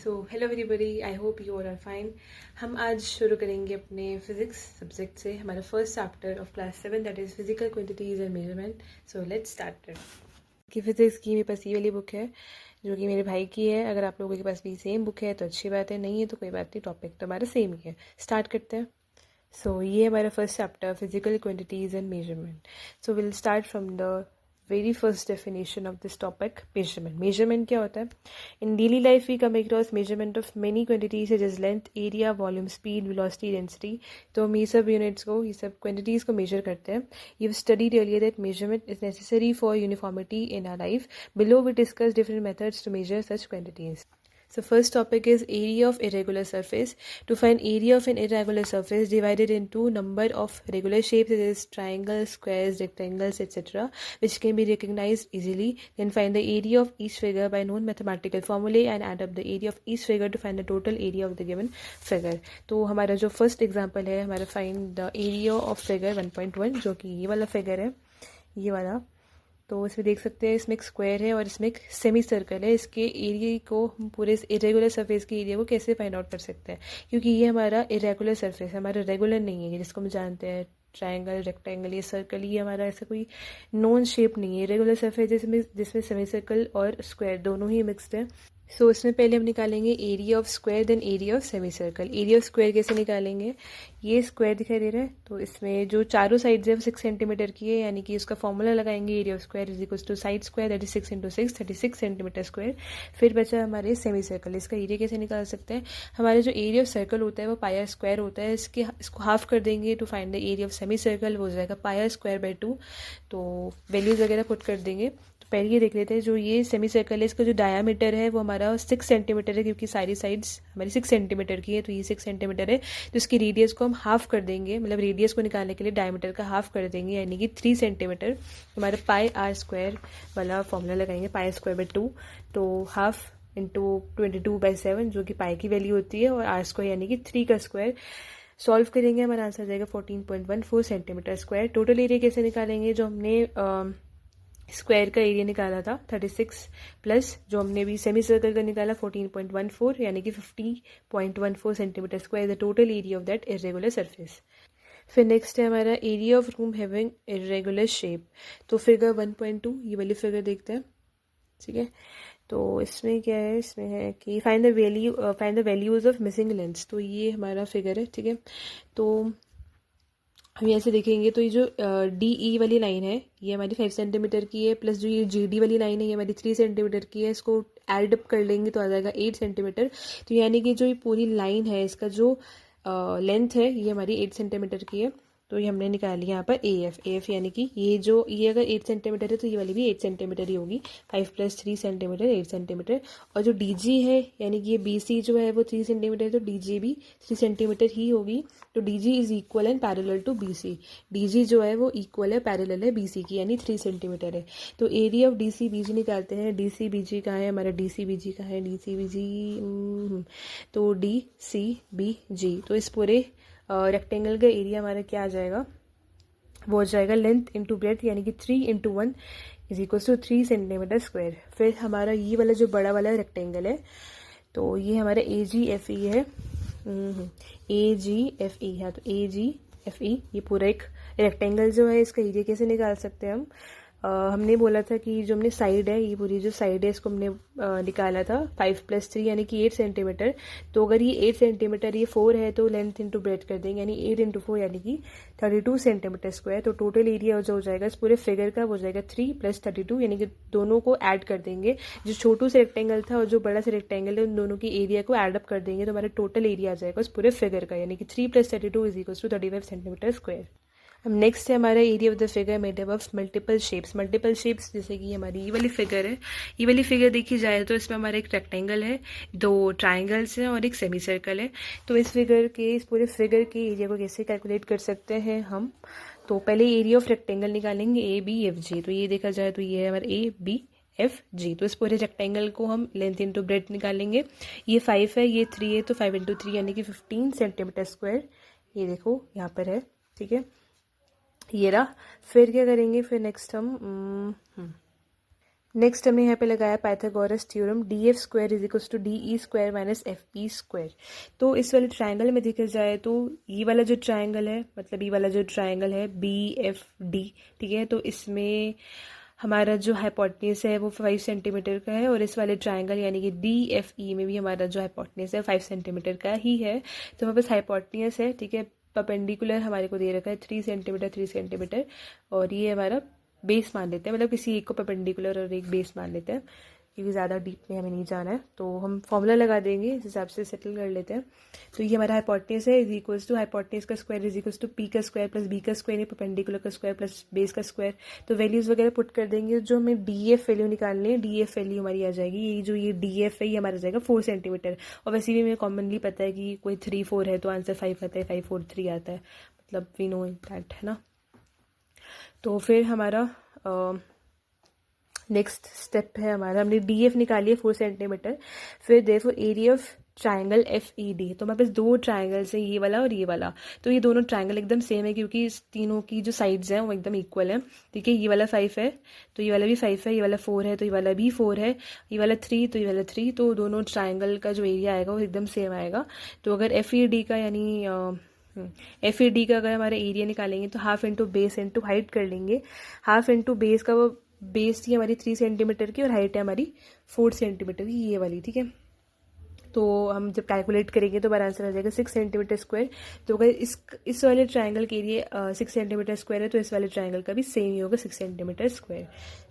So hello everybody, I hope you all are fine. हम आज शुरू करेंगे अपने फिजिक्स सब्जेक्ट से हमारा first chapter of class 7 that is physical quantities and measurement. So let's start कि फिजिक्स की मेरे पास ये वाली बुक है जो कि मेरे भाई की है। अगर आप लोगों के पास भी सेम बुक है तो अच्छी बात है, नहीं है तो कोई बात नहीं, टॉपिक तो हमारा सेम ही है। स्टार्ट करते हैं। सो ये हमारा first chapter physical quantities and measurement. So will start from the very first definition of this topic, measurement. Measurement क्या होता है? In daily life we come across measurement of many quantities such as length, area, volume, speed, velocity, density. तो हम ये सब units को, ये सब क्वांटिटीज़ को मेजर करते हैं। You studied earlier that measurement is necessary for uniformity in our life. Below we discuss different methods to measure such quantities. So first topic is area of irregular surface. To find area of an irregular surface, divide it into number of regular shapes such as triangles, squares, rectangles, etc., which can be recognized easily. Then find the area of each figure by known mathematical formulae and add up the area of each figure to find the total area of the given figure. तो हमारा जो first example है हमारा find the area of figure 1.1, जो कि ये वाला figure है, ये वाला। तो इसमें देख सकते हैं इसमें एक स्क्वायर है और इसमें एक सेमी सर्कल है। इसके एरिया को हम पूरे इरेगुलर सरफेस के एरिया को कैसे फाइंड आउट कर सकते हैं, क्योंकि ये हमारा इरेगुलर सरफेस है, हमारा रेगुलर नहीं है, जिसको हम जानते हैं ट्रायंगल, रेक्टेंगल, ये सर्कल, ये हमारा ऐसा कोई नॉन शेप नहीं है। इरेगुलर सरफेस जिसमें सेमी सर्कल और स्क्वायर दोनों ही मिक्सड है। सो इसमें पहले हम निकालेंगे area of square then area of semi circle. Area of square कैसे निकालेंगे? ये स्क्वायर दिखाई दे रहा है तो इसमें जो चारों साइड्स है वो 6 सेंटीमीटर की है, यानी कि उसका फॉर्मूला लगाएंगे area of square is equal to side square that is 6 into 6 36 centimetre square. फिर बचा हमारे सेमी सर्कल। इसका एरिया कैसे निकाल सकते हैं? हमारा जो एरिया ऑफ सर्कल होता है वो पाई आर स्क्वायर होता है, इसको हाफ कर देंगे to find the area of semi circle, वो हो जाएगा पाई आर स्क्वायर बाई 2। तो वैल्यूज वगैरह पुट कर देंगे। पहले ये देख लेते हैं, जो ये सेमी सर्कल है इसका जो डायामीटर है वो हमारा 6 सेंटीमीटर है, क्योंकि सारी साइड्स हमारी 6 सेंटीमीटर की है, तो ये 6 सेंटीमीटर है। तो इसकी रेडियस को हम हाफ कर देंगे, मतलब रेडियस को निकालने के लिए डायमीटर का हाफ कर देंगे, यानी कि 3 सेंटीमीटर। हमारे पाई आर स्क्वायर वाला फॉर्मूला लगाएंगे, पाई स्क्वायर बाई 2, तो हाफ इंटू 22/7 जो कि पाई की वैल्यू होती है, और आर स्क्वायर यानी कि 3 का स्क्वायर। सॉल्व करेंगे हमारा आंसर जाएगा 14.14 सेंटीमीटर स्क्वायर। टोटल एरिया कैसे निकालेंगे? जो हमने स्क्वायर का एरिया निकाला था 36 प्लस जो हमने भी सेमी सर्कल का निकाला 14.14, यानी कि 50.14 centimetre square the total area of that irregular surface. फिर नेक्स्ट है हमारा area of room having irregular shape. तो फिगर 1.2 ये वाली फिगर देखते हैं, ठीक है। तो इसमें क्या है? इसमें है कि find the values of missing lengths. तो ये हमारा फिगर है, ठीक है। तो हम यहाँ से देखेंगे तो ये जो डी ई वाली लाइन है ये हमारी 5 सेंटीमीटर की है, प्लस जो ये जी डी वाली लाइन है ये हमारी 3 सेंटीमीटर की है। इसको एड अप कर लेंगे तो आ जाएगा 8 सेंटीमीटर। तो यानी कि जो ये पूरी लाइन है इसका जो लेंथ है ये हमारी 8 सेंटीमीटर की है। तो ये हमने निकाली यहाँ पर ए एफ यानी कि ये अगर 8 सेंटीमीटर है तो ये वाली भी 8 सेंटीमीटर ही होगी। 5 + 3 सेंटीमीटर 8 सेंटीमीटर। और जो डी जी है यानी कि ये बी सी जो है वो 3 सेंटीमीटर है, तो डी जी भी 3 सेंटीमीटर ही होगी। तो D G is equal and parallel to B C. D G जो है वो इक्वल है, पैरेलल है बी सी की, यानी 3 सेंटीमीटर है। तो area of D C B G निकालते हैं। डी सी बी जी कहाँ है? हमारा डी सी बी जी कहाँ है? डी सी बी जी, तो डी सी बी जी। तो इस पूरे रेक्टेंगल का एरिया हमारा क्या आ जाएगा? वो हो जाएगा लेंथ इंटू ब्रेथ, यानी कि 3 × 1 is equal to 3 centimetre square. फिर हमारा ये वाला जो बड़ा वाला रेक्टेंगल है तो ये हमारा ए जी एफ ई है, ए जी एफ ई है। तो ए जी एफ ई ये पूरा एक रेक्टेंगल जो है इसका एरिया कैसे निकाल सकते हैं हम? हमने बोला था कि जो हमने साइड है, ये पूरी जो साइड है इसको हमने निकाला था 5 + 3 यानी कि 8 सेंटीमीटर। तो अगर ये 8 सेंटीमीटर ये 4 है तो लेंथ इंटू ब्रेथ कर देंगे, यानी 8 × 4 यानी कि 32 सेंटीमीटर स्क्वायर। तो टोटल एरिया जो हो जाएगा इस पूरे फिगर का वो हो जाएगा 3 + 32, यानी कि दोनों को ऐड कर देंगे। जो छोटू से रेक्टेंगल था और जो बड़ा से रेक्टेंगल है उन दोनों की एरिया को ऐड अप कर देंगे तो हमारा टोटल एरिया आ जाएगा उस पूरे फिगर का, यानी कि 3 + 32 is equal to 35 centimetre square. अब नेक्स्ट है हमारा area of the figure made up of multiple shapes. Multiple shapes जैसे कि हमारी ये वाली फिगर है, ये वाली फिगर देखी जाए तो इसमें हमारा एक रेक्टेंगल है, 2 ट्राइंगल्स हैं और एक सेमी सर्कल है। तो इस पूरे फिगर के एरिया को कैसे कैलकुलेट कर सकते हैं हम? तो पहले एरिया ऑफ रेक्टेंगल निकालेंगे ए बी एफ जी। तो ये देखा जाए तो ये है हमारा ए बी एफ जी। तो इस पूरे रेक्टेंगल को हम लेंथ इंटू ब्रेथ निकालेंगे। ये 5 है, ये 3 है, तो 5 × 3 यानी कि 15 सेंटीमीटर स्क्वायर। ये देखो यहाँ पर है, ठीक है, ये रहा। फिर क्या करेंगे? फिर नेक्स्ट हम नेक्स्ट हमने यहाँ पे लगाया Pythagoras theorem, D F square is equals to D E square minus F P square. तो इस वाले ट्राइंगल में देखा जाए तो ये वाला जो ट्राइंगल है, मतलब ये वाला जो ट्राइंगल है बी एफ डी, ठीक है, तो इसमें हमारा जो हाइपोटेन्यूज है वो 5 सेंटीमीटर का है, और इस वाले ट्राइंगल यानी कि डी एफ ई में भी हमारा जो हाइपोटेन्यूज है 5 सेंटीमीटर का ही है। तो हमारे पास हाइपोटेन्यूज है, ठीक है, परपेंडिकुलर हमारे को दे रखा है 3 सेंटीमीटर 3 सेंटीमीटर, और ये हमारा बेस मान लेते हैं, मतलब किसी एक को परपेंडिकुलर और एक बेस मान लेते हैं, क्योंकि ज़्यादा डीप में हमें नहीं जाना है। तो हम फॉर्मूला लगा देंगे, इस हिसाब से सेटल कर लेते हैं। तो ये हमारा हाइपोटेन्यूज है, इज इक्वल्स टू हाइपोटेन्यूज का स्क्वायर इज इक्वल्स टू पी का स्क्वायर प्लस बी का स्क्वायर, परपेंडिकुलर का स्क्वायर प्लस बेस का स्क्वायर। तो वैल्यूज़ वगैरह पुट कर देंगे। जो हमें डी एफ वैल्यू निकालनी है, डी एफ वैल्यू हमारी आ जाएगी, ये जो ये डी एफ है ये हमारा जाएगा 4 सेंटीमीटर। और वैसे भी हमें कॉमनली पता है कि कोई 3 4 है तो आंसर 5 आता है, 5 4 3 आता है, मतलब वी नो दैट, है ना। तो फिर हमारा नेक्स्ट स्टेप है हमारा, हमने डी एफ निकाली है 4 सेंटीमीटर। फिर देखो area of triangle F E D, तो हमारे पास दो ट्राइंगल्स हैं, ये वाला और ये वाला। तो ये दोनों ट्राइंगल एकदम सेम है, क्योंकि इस तीनों की जो साइड्स हैं वो एकदम इक्वल है, ठीक है। ये वाला 5 है तो ये वाला भी 5 है, ये वाला 4 है तो ये वाला भी 4 है, ये वाला 3 तो ये वाला 3, तो दोनों ट्राइंगल का जो एरिया आएगा वो एकदम सेम आएगा। तो अगर एफ ई डी का यानी एफ ई डी का अगर हमारा एरिया निकालेंगे तो half into base into height कर लेंगे। हाफ इंटू बेस का, वो बेस थी हमारी 3 सेंटीमीटर की और हाइट है हमारी 4 सेंटीमीटर की, ये वाली, ठीक है। तो हम जब कैलकुलेट करेंगे तो हमारा आंसर आ जाएगा 6 सेंटीमीटर स्क्वायर। तो अगर इस वाले ट्राइंगल के लिए 6 सेंटीमीटर स्क्वायर है तो इस वाले ट्राइंगल का भी सेम ही होगा 6 सेंटीमीटर स्क्वायर,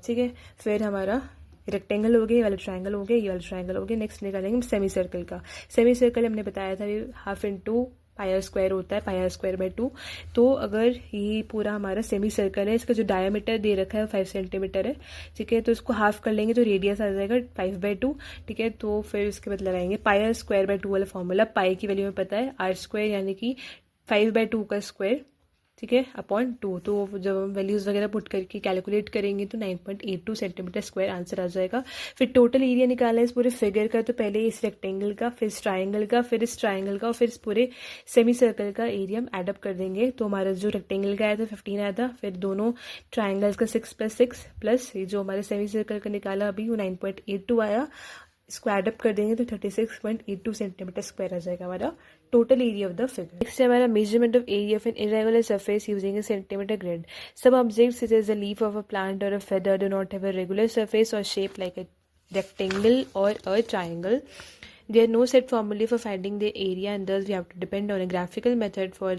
ठीक है। फिर हमारा रेक्टेंगल हो गया, ये वाला ट्राइंगल हो गया, ये वाला ट्राइंगल हो गया। नेक्स्ट निकालेंगे हम सेमी सर्कल का। सेमी सर्कल हमने बताया था ये हाफ इंटू पाई स्क्वायर होता है, पाई स्क्वायर बाय 2। तो अगर ये पूरा हमारा सेमी सर्कल है, इसका जो डायमीटर दे रखा है 5 सेंटीमीटर है, ठीक है, तो इसको हाफ कर लेंगे तो रेडियस आ जाएगा 5/2, ठीक है। तो फिर उसके बाद लगाएंगे पाई स्क्वायर बाय 2 वाला फॉर्मूला। पाई की वैल्यू में पता है आर स्क्वायर यानी कि 5/2 का स्क्वायर, ठीक है, अपॉन 2। तो जब हम वैल्यूज़ वगैरह पुट करके कैलकुलेट करेंगे तो 9.82 सेंटीमीटर स्क्वायर आंसर आ जाएगा। फिर टोटल एरिया निकालना है इस पूरे फिगर का, तो पहले इस रेक्टेंगल का, फिर इस ट्राइंगल का, फिर इस ट्राइंगल का, और फिर इस पूरे सेमी सर्कल का एरिया हम एडअप कर देंगे। तो हमारा जो रेक्टेंगल का आया था 15 आया था, फिर दोनों ट्राइंगल्स का 6 + 6 प्लस ये जो हमारे सेमी सर्कल का निकाला अभी वो 9.82 आया, इसको एडअप कर देंगे तो 36.82 सेंटीमीटर स्क्वायर आ जाएगा हमारा total area of the figure. Next है हमारा measurement of area of an irregular surface using a centimetre grid. Some objects such as the leaf of a plant और a feather do not have a regular surface और shape like a rectangle or a triangle. There are no set formulae for finding their area and thus we have to depend on a graphical method for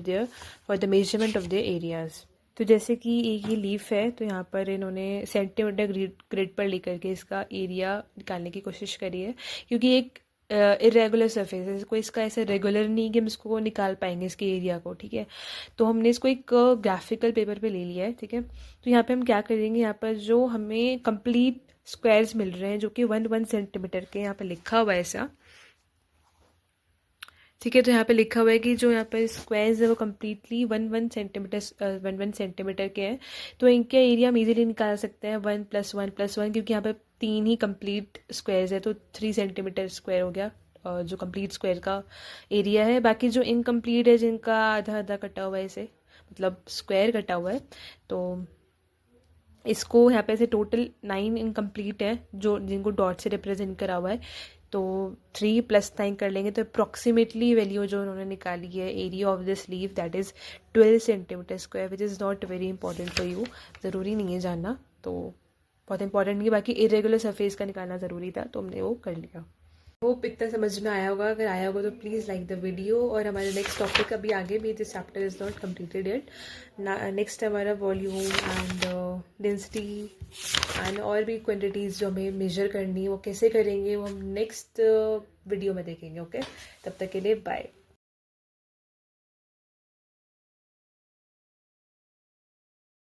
the measurement of their areas. तो जैसे कि एक ये leaf है, तो यहाँ पर इन्होंने सेंटीमीटर ग्रिड पर लेकर के इसका एरिया निकालने की कोशिश करी है, क्योंकि एक इरेगुलर सरफेस है, कोई इसका ऐसा रेगुलर नहीं कि हम इसको निकाल पाएंगे इसके एरिया को, ठीक है। तो हमने इसको एक ग्राफिकल पेपर पे ले लिया है, ठीक है। तो यहाँ पे हम क्या करेंगे, यहाँ पर जो हमें कंप्लीट स्क्वायर्स मिल रहे हैं जो कि 1 सेंटीमीटर के, यहाँ पे लिखा हुआ है ऐसा, ठीक है। तो यहाँ पे लिखा हुआ है कि जो यहाँ पे स्क्वायर्स है वो कम्प्लीटली 1 सेंटीमीटर के हैं। तो इनके एरिया हम इजीली निकाल सकते हैं 1 + 1 + 1, क्योंकि यहाँ पे 3 ही कंप्लीट स्क्वायर्स है, तो 3 सेंटीमीटर स्क्वायर हो गया जो कंप्लीट स्क्वायर का एरिया है। बाकी जो इनकम्प्लीट है, जिनका आधा आधा कटा हुआ है, इसे मतलब स्क्वायर कटा हुआ है, तो इसको यहाँ पे ऐसे टोटल 9 इनकम्प्लीट है जो जिनको डॉट से रिप्रेजेंट करा हुआ है, तो 3 + 9 कर लेंगे तो अप्रॉक्सीमेटली वैल्यू जो उन्होंने निकाली है area of this leaf that is 12 centimetre square, which is not very important for you, ज़रूरी नहीं है जानना, तो बहुत इंपॉर्टेंट नहीं है। बाकी इरेगुलर सरफेस का निकालना ज़रूरी था तो हमने वो कर लिया। होप इतना समझ में आया होगा, अगर आया होगा तो प्लीज़ लाइक द वीडियो। और हमारे नेक्स्ट टॉपिक अभी आगे भी, this chapter is not completed yet. Next हमारा वॉल्यूम एंड डेंसिटी एंड और भी क्वांटिटीज़ जो हमें मेजर करनी है वो कैसे करेंगे वो हम नेक्स्ट वीडियो में देखेंगे। ओके, तब तक के लिए बाय।